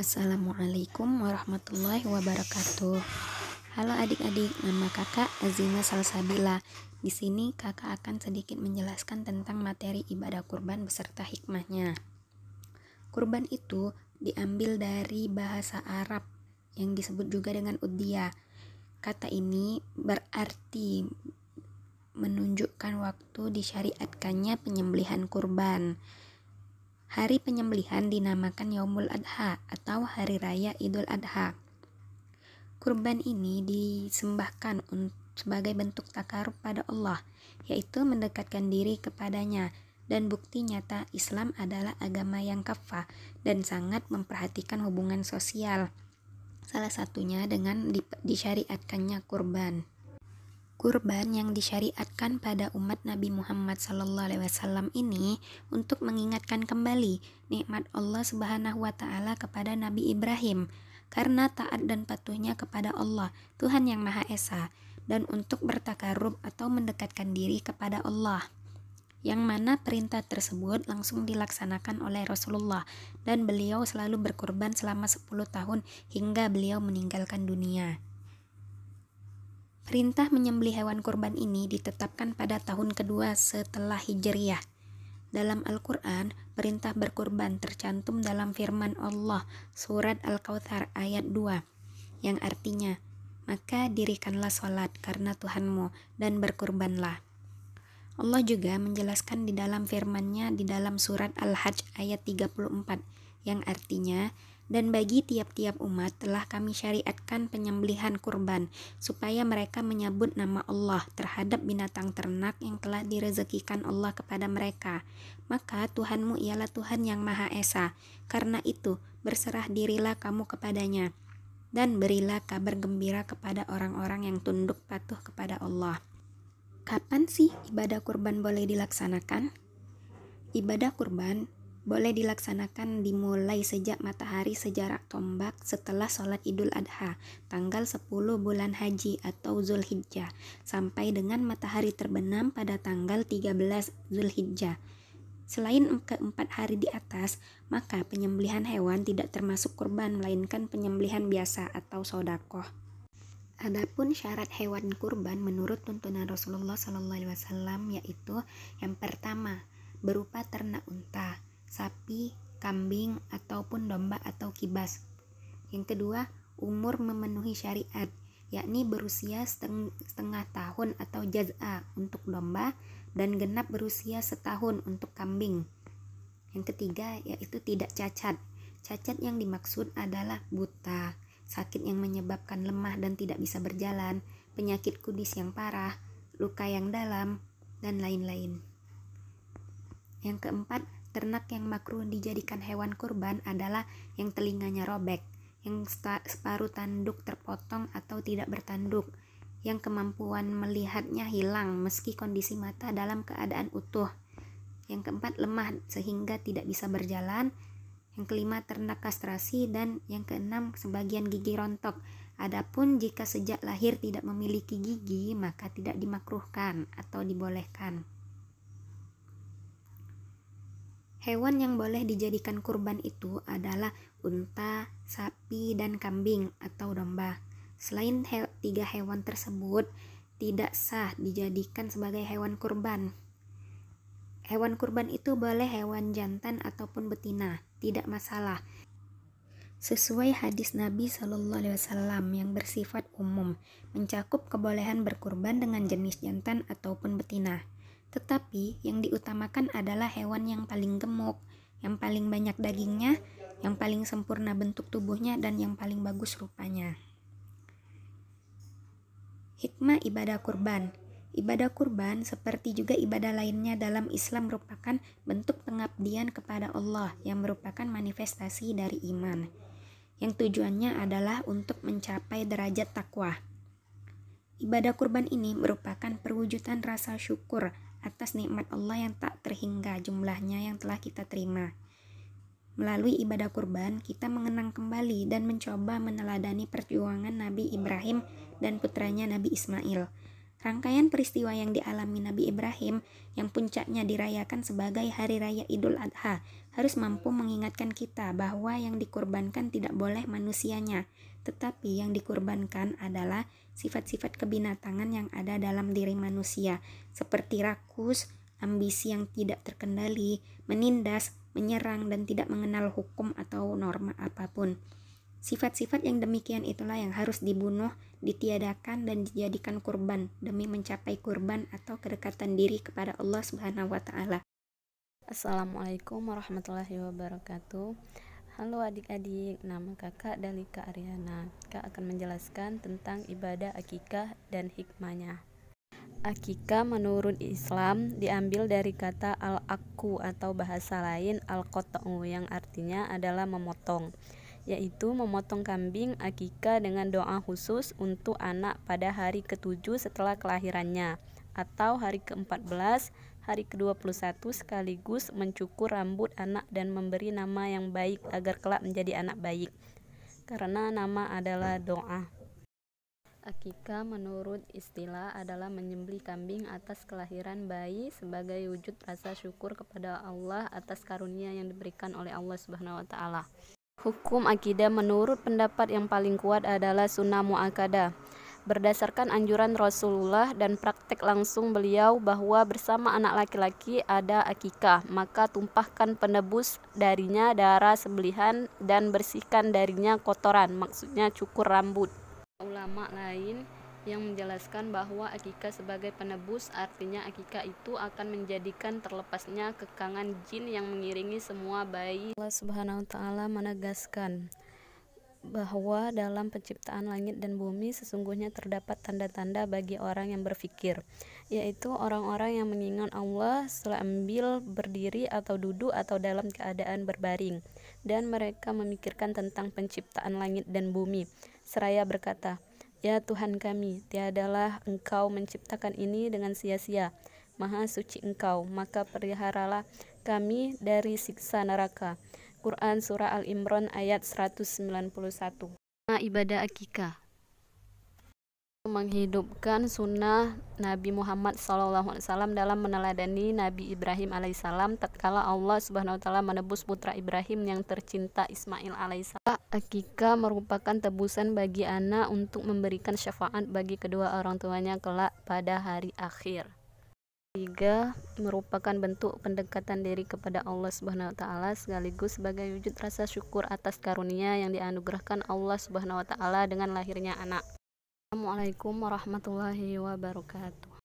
Assalamualaikum warahmatullahi wabarakatuh. Halo adik-adik, nama kakak Azima Salsabila. Di sini kakak akan sedikit menjelaskan tentang materi ibadah kurban beserta hikmahnya. Kurban itu diambil dari bahasa Arab yang disebut juga dengan udhiyah. Kata ini berarti menunjukkan waktu disyariatkannya penyembelihan kurban. Hari penyembelihan dinamakan Yaumul Adha atau Hari Raya Idul Adha. Kurban ini disembahkan sebagai bentuk takarub pada Allah, yaitu mendekatkan diri kepadanya, dan bukti nyata Islam adalah agama yang kafah dan sangat memperhatikan hubungan sosial. Salah satunya dengan disyariatkannya kurban. Kurban yang disyariatkan pada umat Nabi Muhammad SAW ini untuk mengingatkan kembali nikmat Allah Subhanahu wa Ta'ala kepada Nabi Ibrahim karena taat dan patuhnya kepada Allah, Tuhan yang Maha Esa, dan untuk bertakarub atau mendekatkan diri kepada Allah. Yang mana perintah tersebut langsung dilaksanakan oleh Rasulullah dan beliau selalu berkurban selama 10 tahun hingga beliau meninggalkan dunia. Perintah menyembelih hewan kurban ini ditetapkan pada tahun kedua setelah Hijriyah. Dalam Al-Quran, perintah berkurban tercantum dalam firman Allah surat Al-Kautsar ayat 2, yang artinya, maka dirikanlah sholat karena Tuhanmu dan berkurbanlah. Allah juga menjelaskan di dalam firman-Nya di dalam surat Al-Hajj ayat 34, yang artinya, dan bagi tiap-tiap umat telah kami syariatkan penyembelihan kurban, supaya mereka menyebut nama Allah terhadap binatang ternak yang telah direzekikan Allah kepada mereka. Maka Tuhanmu ialah Tuhan yang Maha Esa. Karena itu, berserah dirilah kamu kepadanya, dan berilah kabar gembira kepada orang-orang yang tunduk patuh kepada Allah. Kapan sih ibadah kurban boleh dilaksanakan? Ibadah kurban boleh dilaksanakan dimulai sejak matahari sejarak tombak setelah sholat Idul Adha, tanggal 10 bulan Haji atau Zulhijjah, sampai dengan matahari terbenam pada tanggal 13 Zulhijjah. Selain keempat hari di atas, maka penyembelihan hewan tidak termasuk kurban, melainkan penyembelihan biasa atau sodakoh. Adapun syarat hewan kurban menurut tuntunan Rasulullah SAW yaitu yang pertama, berupa ternak unta, sapi, kambing, ataupun domba atau kibas. Yang kedua, umur memenuhi syariat, yakni berusia setengah tahun atau jaz'a untuk domba dan genap berusia setahun untuk kambing. Yang ketiga, yaitu tidak cacat. Cacat yang dimaksud adalah buta, sakit yang menyebabkan lemah dan tidak bisa berjalan, penyakit kudis yang parah, luka yang dalam, dan lain-lain. Yang keempat, ternak yang makruh dijadikan hewan kurban adalah yang telinganya robek, yang separuh tanduk terpotong atau tidak bertanduk, yang kemampuan melihatnya hilang meski kondisi mata dalam keadaan utuh. Yang keempat, lemah sehingga tidak bisa berjalan. Yang kelima, ternak kastrasi, dan yang keenam, sebagian gigi rontok. Adapun jika sejak lahir tidak memiliki gigi, maka tidak dimakruhkan atau dibolehkan. Hewan yang boleh dijadikan kurban itu adalah unta, sapi, dan kambing atau domba. Selain 3 hewan tersebut, tidak sah dijadikan sebagai hewan kurban. Hewan kurban itu boleh hewan jantan ataupun betina, tidak masalah. Sesuai hadis Nabi SAW yang bersifat umum, mencakup kebolehan berkurban dengan jenis jantan ataupun betina. Tetapi yang diutamakan adalah hewan yang paling gemuk, yang paling banyak dagingnya, yang paling sempurna bentuk tubuhnya, dan yang paling bagus rupanya. Hikmah ibadah kurban. Ibadah kurban seperti juga ibadah lainnya dalam Islam merupakan bentuk pengabdian kepada Allah yang merupakan manifestasi dari iman, yang tujuannya adalah untuk mencapai derajat takwa. Ibadah kurban ini merupakan perwujudan rasa syukur atas nikmat Allah yang tak terhingga jumlahnya yang telah kita terima. Melalui ibadah kurban, kita mengenang kembali dan mencoba meneladani perjuangan Nabi Ibrahim dan putranya Nabi Ismail. Rangkaian peristiwa yang dialami Nabi Ibrahim yang puncaknya dirayakan sebagai Hari Raya Idul Adha harus mampu mengingatkan kita bahwa yang dikurbankan tidak boleh manusianya, tetapi yang dikurbankan adalah sifat-sifat kebinatangan yang ada dalam diri manusia, seperti rakus, ambisi yang tidak terkendali, menindas, menyerang, dan tidak mengenal hukum atau norma apapun. Sifat-sifat yang demikian itulah yang harus dibunuh, ditiadakan, dan dijadikan kurban demi mencapai kurban atau kedekatan diri kepada Allah Subhanahu wa Ta'ala. Assalamualaikum warahmatullahi wabarakatuh. Halo adik-adik, nama kakak Dalika Aryana. Kak akan menjelaskan tentang ibadah akikah dan hikmahnya. Akikah menurut Islam diambil dari kata al-akku atau bahasa lain al-qot'u yang artinya adalah memotong, yaitu memotong kambing akikah dengan doa khusus untuk anak pada hari ke-7 setelah kelahirannya atau hari ke-14, hari ke-21, sekaligus mencukur rambut anak dan memberi nama yang baik agar kelak menjadi anak baik, karena nama adalah doa. Akikah menurut istilah adalah menyembelih kambing atas kelahiran bayi sebagai wujud rasa syukur kepada Allah atas karunia yang diberikan oleh Allah Subhanahu wa Ta'ala. Hukum akidah menurut pendapat yang paling kuat adalah sunnah muakkadah. Berdasarkan anjuran Rasulullah dan praktek langsung beliau bahwa bersama anak laki-laki ada akikah, maka tumpahkan penebus darinya darah sembelihan dan bersihkan darinya kotoran, maksudnya cukur rambut. Ulama lain yang menjelaskan bahwa akikah sebagai penebus, artinya akikah itu akan menjadikan terlepasnya kekangan jin yang mengiringi semua bayi. Allah Subhanahu wa Ta'ala menegaskan bahwa dalam penciptaan langit dan bumi sesungguhnya terdapat tanda-tanda bagi orang yang berfikir, yaitu orang-orang yang mengingat Allah sambil berdiri atau duduk atau dalam keadaan berbaring, dan mereka memikirkan tentang penciptaan langit dan bumi seraya berkata, "Ya Tuhan kami, tiadalah Engkau menciptakan ini dengan sia-sia. Maha suci Engkau, maka peliharalah kami dari siksa neraka." Quran Surah Al-Imran ayat 191. Ibadah akikah menghidupkan sunnah Nabi Muhammad SAW dalam meneladani Nabi Ibrahim alaihissalam tatkala Allah Subhanahu wa Ta'ala menebus putra Ibrahim yang tercinta Ismail alaihissalam. Akikah merupakan tebusan bagi anak untuk memberikan syafaat bagi kedua orang tuanya kelak pada hari akhir. Tiga, merupakan bentuk pendekatan diri kepada Allah Subhanahu wa Ta'ala sekaligus sebagai wujud rasa syukur atas karunia yang dianugerahkan Allah Subhanahu wa Ta'ala dengan lahirnya anak. Assalamualaikum warahmatullahi wabarakatuh.